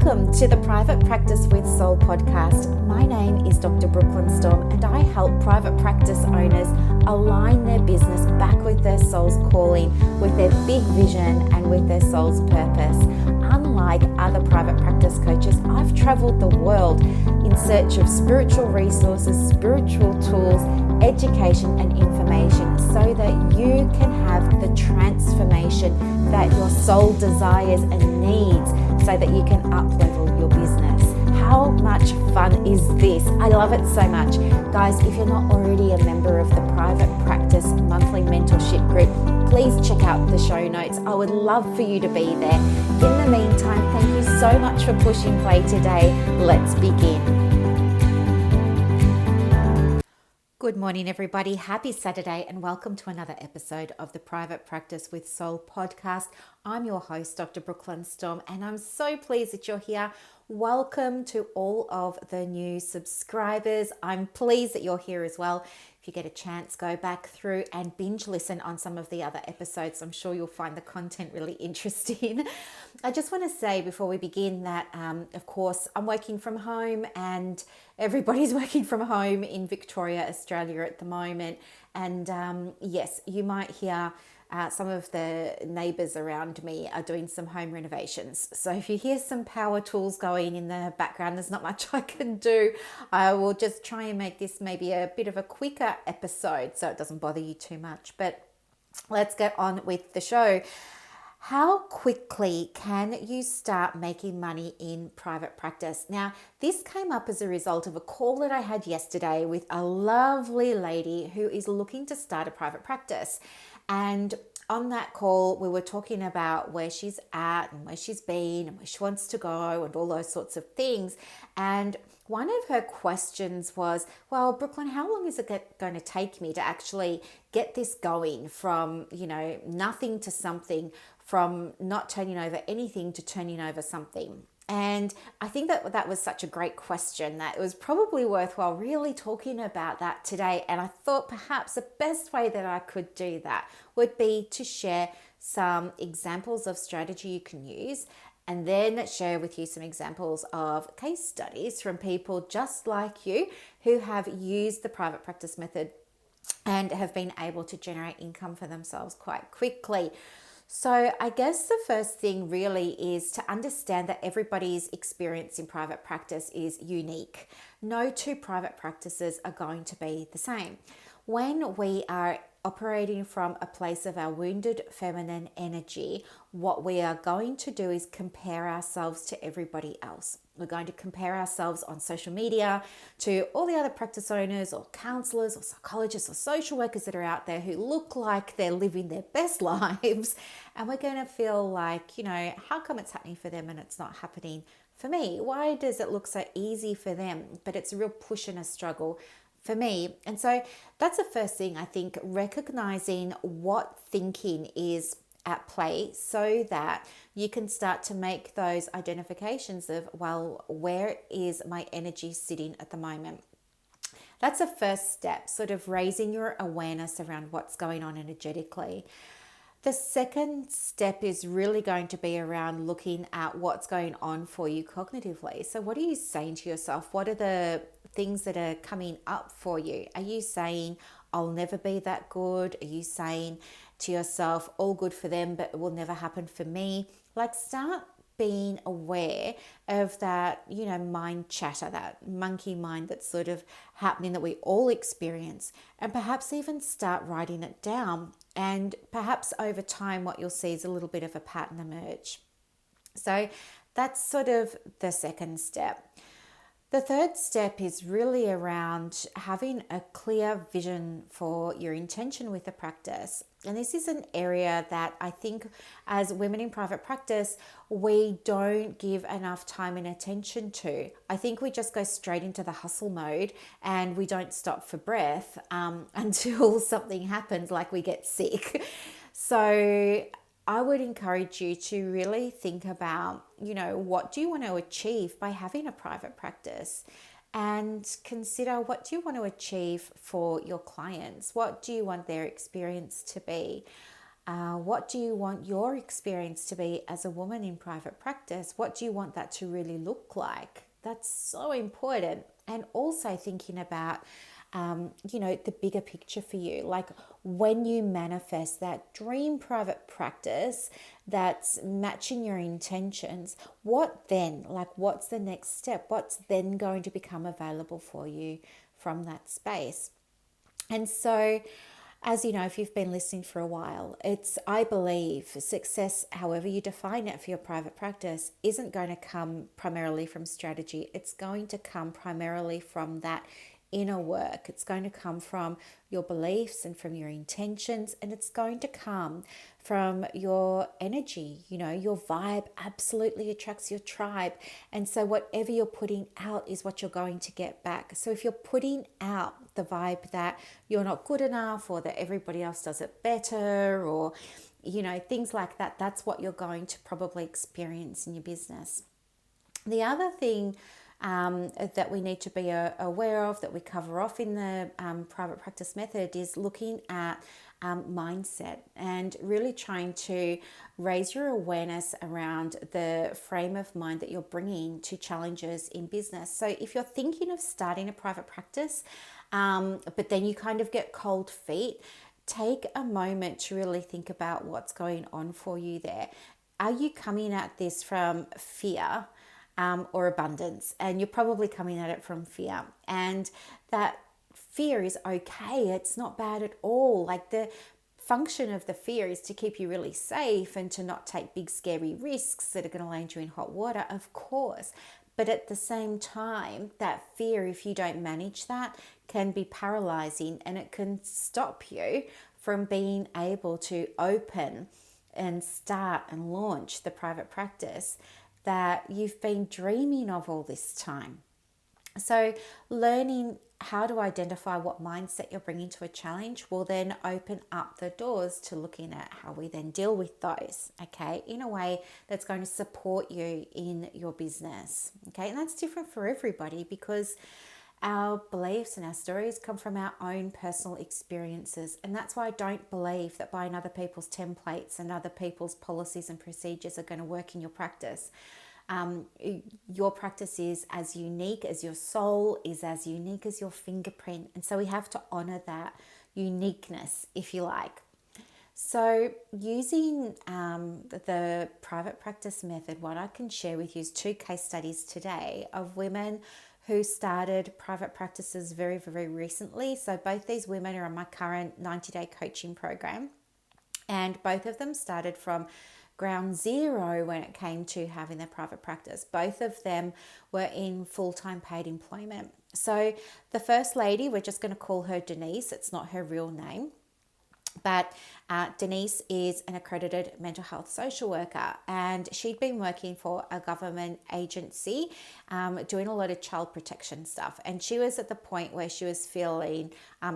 Welcome to the Private Practice with Soul podcast. My name is Dr. Brooklyn Storme, and I help private practice owners align their business back with their soul's calling, with their big vision and with their soul's purpose. Unlike other private practice coaches, I've traveled the world in search of spiritual resources, spiritual tools, education and information so that you can have the transformation that your soul desires and needs so that you can up-level your business. How much fun is this? I love it so much. Guys, if you're not already a member of the Private Practice Monthly Mentorship Group, please check out the show notes. I would love for you to be there. In the meantime, thank you so much for pushing play today. Let's begin. Good morning, everybody. Happy Saturday and welcome to another episode of the Private Practice with Soul podcast. I'm your host, Dr. Brooklyn Storme, and I'm so pleased that you're here. Welcome to all of the new subscribers. I'm pleased that you're here as well. If you get a chance, go back through and binge listen on some of the other episodes. I'm sure you'll find the content really interesting. I just want to say before we begin that, of course, I'm working from home and everybody's working from home in Victoria, Australia at the moment. And yes, you might hear some of the neighbours around me are doing some home renovations. So if you hear some power tools going in the background, there's not much I can do. I will just try and make this maybe a bit of a quicker episode so it doesn't bother you too much. But let's get on with the show. How quickly can you start making money in private practice? Now, this came up as a result of a call that I had yesterday with a lovely lady who is looking to start a private practice. And on that call, we were talking about where she's at and where she's been and where she wants to go and all those sorts of things. And one of her questions was, well, Brooklyn, how long is it going to take me to actually get this going from, nothing to something, from not turning over anything to turning over something? And I think that was such a great question that it was probably worthwhile really talking about that today. And I thought perhaps the best way that I could do that would be to share some examples of strategy you can use, and then share with you some examples of case studies from people just like you who have used the private practice method and have been able to generate income for themselves quite quickly. So I guess the first thing really is to understand that everybody's experience in private practice is unique. No two private practices are going to be the same. When we are operating from a place of our wounded feminine energy, what we are going to do is compare ourselves to everybody else. We're going to compare ourselves on social media to all the other practice owners or counselors or psychologists or social workers that are out there who look like they're living their best lives. And we're going to feel like, how come it's happening for them and it's not happening for me? Why does it look so easy for them, but it's a real push and a struggle for me? And so that's the first thing, I think, recognizing what thinking is at play so that you can start to make those identifications of, well, where is my energy sitting at the moment? That's a first step, sort of raising your awareness around what's going on energetically. The second step is really going to be around looking at what's going on for you cognitively. So what are you saying to yourself? What are the things that are coming up for you? Are you saying, I'll never be that good? Are you saying to yourself, all good for them, but it will never happen for me? Like, start being aware of that, mind chatter, that monkey mind that's sort of happening that we all experience, and perhaps even start writing it down. And perhaps over time, what you'll see is a little bit of a pattern emerge. So that's sort of the second step. The third step is really around having a clear vision for your intention with the practice. And this is an area that I think as women in private practice, we don't give enough time and attention to. I think we just go straight into the hustle mode and we don't stop for breath until something happens, like we get sick. So I would encourage you to really think about, what do you want to achieve by having a private practice? And consider, what do you want to achieve for your clients? What do you want their experience to be? What do you want your experience to be as a woman in private practice? What do you want that to really look like? That's so important. And also thinking about, the bigger picture for you. Like when you manifest that dream private practice that's matching your intentions, what then? Like, what's the next step? What's then going to become available for you from that space? And so, as you know, if you've been listening for a while, I believe success, however you define it for your private practice, isn't going to come primarily from strategy. It's going to come primarily from that inner work. It's going to come from your beliefs and from your intentions, and it's going to come from your energy. Your vibe absolutely attracts your tribe. And so whatever you're putting out is what you're going to get back. So if you're putting out the vibe that you're not good enough, or that everybody else does it better, or things like that, that's what you're going to probably experience in your business. The other thing that we need to be aware of, that we cover off in the private practice method, is looking at mindset and really trying to raise your awareness around the frame of mind that you're bringing to challenges in business. So if you're thinking of starting a private practice, but then you kind of get cold feet, take a moment to really think about what's going on for you there. Are you coming at this from fear? Or abundance? And you're probably coming at it from fear. And that fear is okay. It's not bad at all. Like, the function of the fear is to keep you really safe and to not take big, scary risks that are going to land you in hot water, of course. But at the same time, that fear, if you don't manage that, can be paralyzing, and it can stop you from being able to open and start and launch the private practice that you've been dreaming of all this time. So learning how to identify what mindset you're bringing to a challenge will then open up the doors to looking at how we then deal with those, okay, in a way that's going to support you in your business, okay? And that's different for everybody, because our beliefs and our stories come from our own personal experiences. And that's why I don't believe that buying other people's templates and other people's policies and procedures are going to work in your practice. Your practice is as unique as your soul, is as unique as your fingerprint. And so we have to honor that uniqueness, if you like. So using the private practice method, what I can share with you is 2 case studies today of women who started private practices very, very recently. So both these women are on my current 90-day coaching program, and both of them started from ground zero when it came to having their private practice. Both of them were in full-time paid employment. So the first lady, we're just going to call her Denise. It's not her real name. But Denise is an accredited mental health social worker, and she'd been working for a government agency doing a lot of child protection stuff. And she was at the point where she was feeling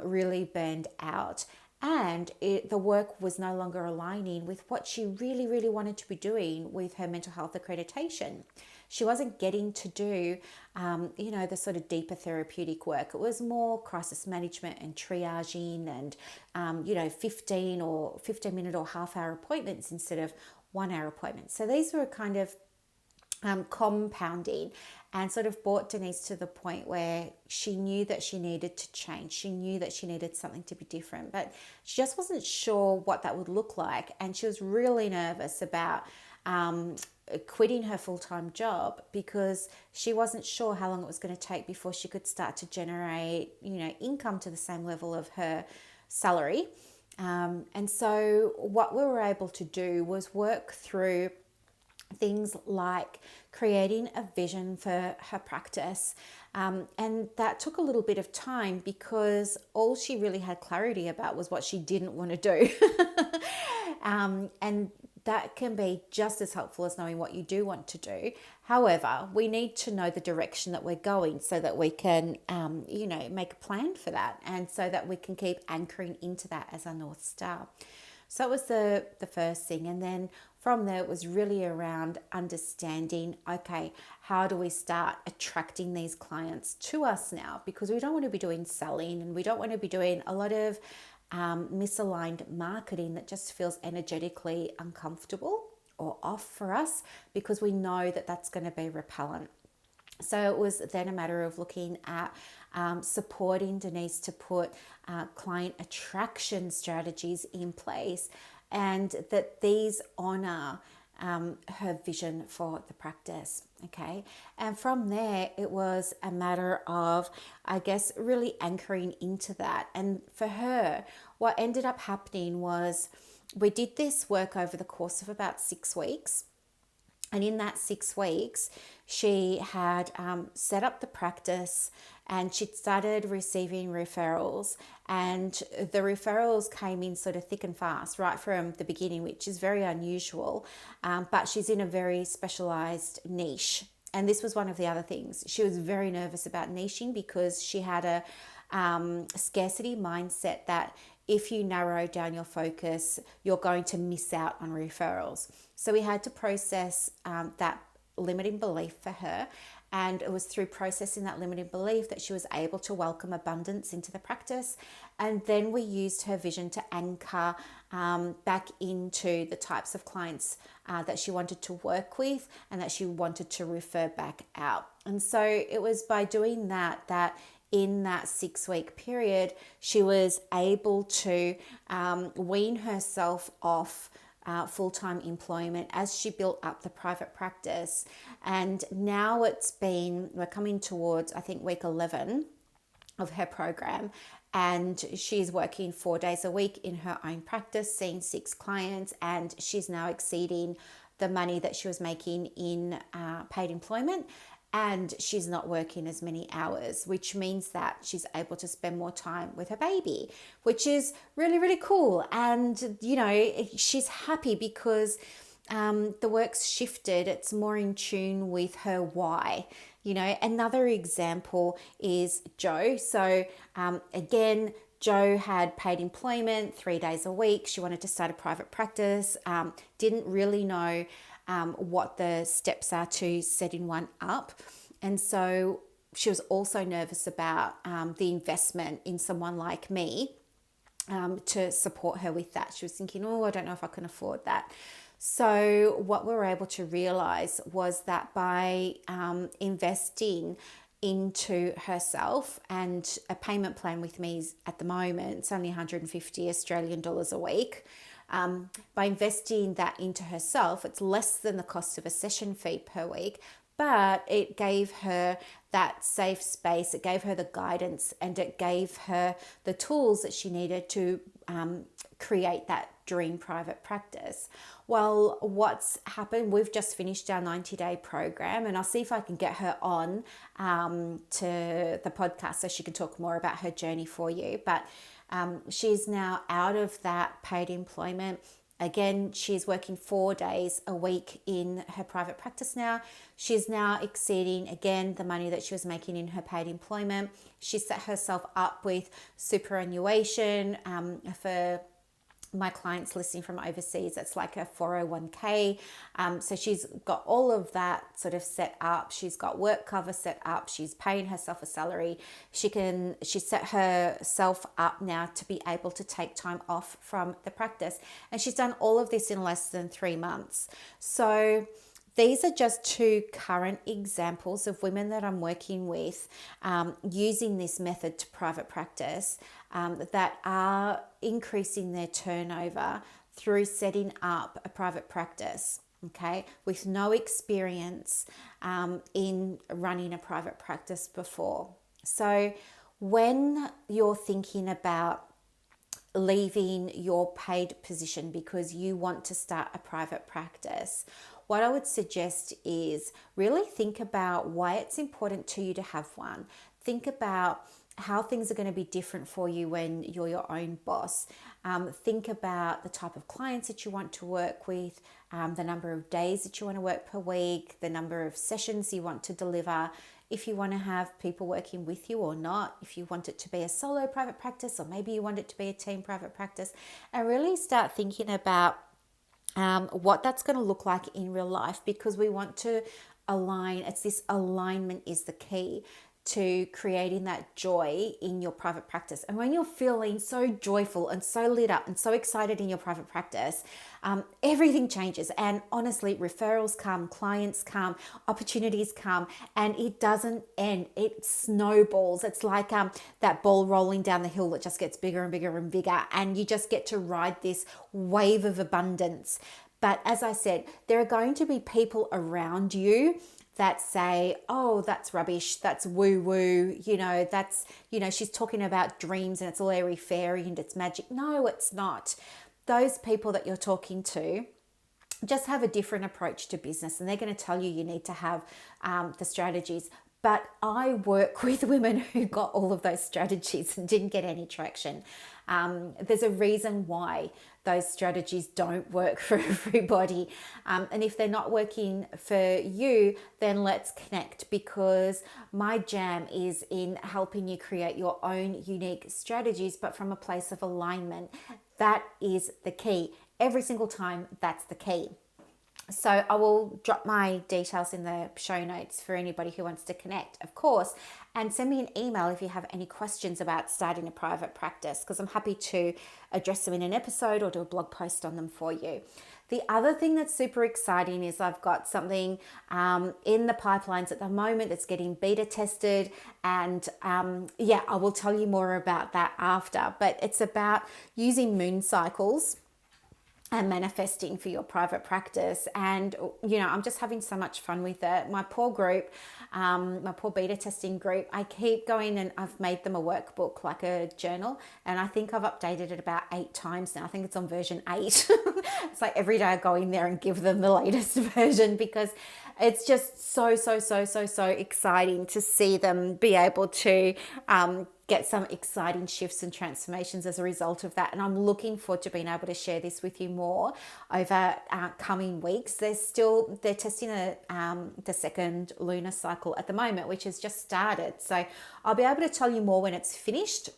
really burned out, and the work was no longer aligning with what she really, really wanted to be doing with her mental health accreditation. She wasn't getting to do, the sort of deeper therapeutic work. It was more crisis management and triaging and, 15-minute or half-hour appointments instead of 1-hour appointments. So these were kind of compounding, and sort of brought Denise to the point where she knew that she needed to change. She knew that she needed something to be different, but she just wasn't sure what that would look like. And she was really nervous about quitting her full-time job, because she wasn't sure how long it was going to take before she could start to generate, income to the same level of her salary. And so what we were able to do was work through things like creating a vision for her practice. And that took a little bit of time, because all she really had clarity about was what she didn't want to do. And that can be just as helpful as knowing what you do want to do. However, we need to know the direction that we're going so that we can, make a plan for that, and so that we can keep anchoring into that as our North Star. So it was the first thing. And then from there, it was really around understanding, okay, how do we start attracting these clients to us now? Because we don't want to be doing selling, and we don't want to be doing a lot of misaligned marketing that just feels energetically uncomfortable or off for us, because we know that that's going to be repellent. So it was then a matter of looking at supporting Denise to put client attraction strategies in place, and that these honor her vision for the practice. Okay. And from there, it was a matter of, I guess, really anchoring into that. And for her, what ended up happening was we did this work over the course of about 6 weeks. And in that 6 weeks, she had set up the practice, and she'd started receiving referrals. And the referrals came in sort of thick and fast right from the beginning, which is very unusual. But she's in a very specialized niche. And this was one of the other things. She was very nervous about niching because she had a scarcity mindset that if you narrow down your focus, you're going to miss out on referrals. So we had to process that limiting belief for her. And it was through processing that limiting belief that she was able to welcome abundance into the practice. And then we used her vision to anchor back into the types of clients that she wanted to work with and that she wanted to refer back out. And so it was by doing that in that 6-week period, she was able to wean herself off full-time employment as she built up the private practice. And now we're coming towards, I think, week 11 of her program. And she's working 4 days a week in her own practice, seeing 6 clients, and she's now exceeding the money that she was making in paid employment. And she's not working as many hours, which means that she's able to spend more time with her baby, which is really, really cool. And, you know, she's happy because the work's shifted. It's more in tune with her why. You know, another example is Joe. So again, Joe had paid employment 3 days a week. She wanted to start a private practice, didn't really know what the steps are to setting one up. And so she was also nervous about the investment in someone like me to support her with that. She was thinking, I don't know if I can afford that. So what we were able to realize was that by investing into herself, and a payment plan with me is, at the moment, it's only 150 Australian dollars a week. By investing that into herself, it's less than the cost of a session fee per week, but it gave her that safe space, it gave her the guidance, and it gave her the tools that she needed to create that dream private practice. Well, what's happened, we've just finished our 90-day program, and I'll see if I can get her on to the podcast so she can talk more about her journey for you. But she's now out of that paid employment. Again, she's working 4 days a week in her private practice now. She's now exceeding, again, the money that she was making in her paid employment. She set herself up with superannuation for my clients listening from overseas. It's like a 401k. So she's got all of that sort of set up. She's got work cover set up. She's paying herself a salary. She set herself up now to be able to take time off from the practice. And she's done all of this in less than 3 months. So these are just 2 current examples of women that I'm working with using this method to private practice that are increasing their turnover through setting up a private practice, okay, with no experience in running a private practice before. So when you're thinking about leaving your paid position because you want to start a private practice, what I would suggest is really think about why it's important to you to have one. Think about how things are going to be different for you when you're your own boss. Think about the type of clients that you want to work with, the number of days that you want to work per week, the number of sessions you want to deliver, if you want to have people working with you or not, if you want it to be a solo private practice, or maybe you want it to be a team private practice, and really start thinking about what that's going to look like in real life, because we want to align. It's this alignment is the key. to creating that joy in your private practice. And when you're feeling so joyful and so lit up and so excited in your private practice, everything changes. And honestly, referrals come, clients come, opportunities come, and it doesn't end. It snowballs. It's like that ball rolling down the hill that just gets bigger and bigger and bigger. And you just get to ride this wave of abundance. But as I said, there are going to be people around you that say, oh, that's rubbish, that's woo-woo, she's talking about dreams and it's all airy-fairy and it's magic. No, it's not. Those people that you're talking to just have a different approach to business, and they're going to tell you need to have the strategies. But I work with women who got all of those strategies and didn't get any traction. There's a reason why those strategies don't work for everybody. And if they're not working for you, then let's connect, because my jam is in helping you create your own unique strategies, but from a place of alignment. That is the key. Every single time, that's the key. So I will drop my details in the show notes for anybody who wants to connect, of course, and send me an email if you have any questions about starting a private practice, because I'm happy to address them in an episode or do a blog post on them for you. The other thing that's super exciting is I've got something in the pipelines at the moment that's getting beta tested, and I will tell you more about that after, but it's about using moon cycles and manifesting for your private practice. And, I'm just having so much fun with it. My poor group, my poor beta testing group, I keep going, and I've made them a workbook, like a journal. And I think I've updated it about 8 times now. I think it's on version 8. It's like every day I go in there and give them the latest version, because it's just so exciting to see them be able to get some exciting shifts and transformations as a result of that. And I'm looking forward to being able to share this with you more over coming weeks. They're testing the second lunar cycle at the moment, which has just started. So I'll be able to tell you more when it's finished,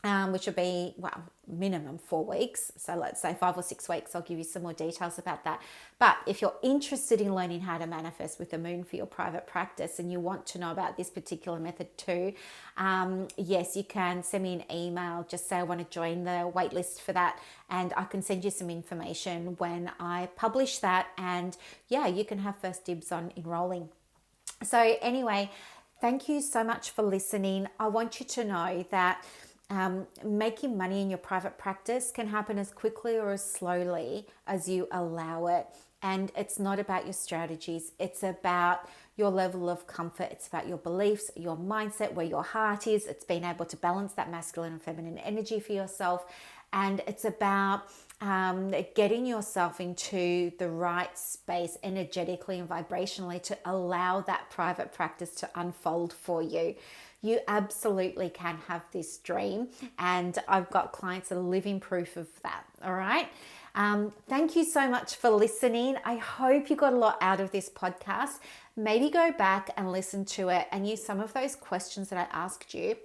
which will be, minimum 4 weeks. So let's say 5 or 6 weeks, I'll give you some more details about that. But if you're interested in learning how to manifest with the moon for your private practice, and you want to know about this particular method too, yes, you can send me an email. Just say I want to join the waitlist for that, and I can send you some information when I publish that. And you can have first dibs on enrolling. So anyway, thank you so much for listening. I want you to know that making money in your private practice can happen as quickly or as slowly as you allow it. And it's not about your strategies. It's about your level of comfort. It's about your beliefs, your mindset, where your heart is. It's being able to balance that masculine and feminine energy for yourself. And it's about getting yourself into the right space energetically and vibrationally to allow that private practice to unfold for you. You absolutely can have this dream, and I've got clients that are living proof of that. All right. Thank you so much for listening. I hope you got a lot out of this podcast. Maybe go back and listen to it and use some of those questions that I asked you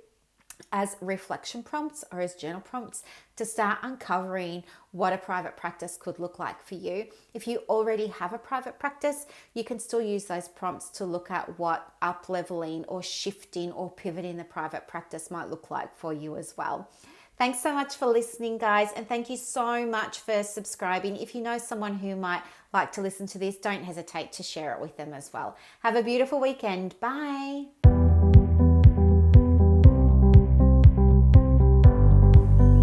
as reflection prompts or as journal prompts to start uncovering what a private practice could look like for you. If you already have a private practice, you can still use those prompts to look at what up-leveling or shifting or pivoting the private practice might look like for you as well. Thanks so much for listening, guys, and thank you so much for subscribing. If you know someone who might like to listen to this, don't hesitate to share it with them as well. Have a beautiful weekend. Bye.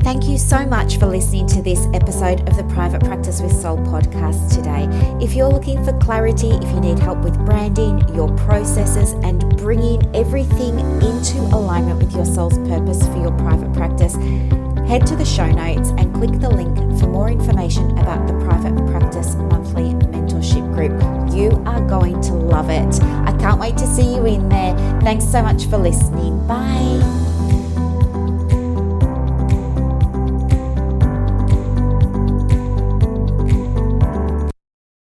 Thank you so much for listening to this episode of the Private Practice with Soul podcast today. If you're looking for clarity, if you need help with branding, your processes, and bringing everything into alignment with your soul's purpose for your private practice, head to the show notes and click the link for more information about the Private Practice Monthly Mentorship Group. You are going to love it. I can't wait to see you in there. Thanks so much for listening. Bye.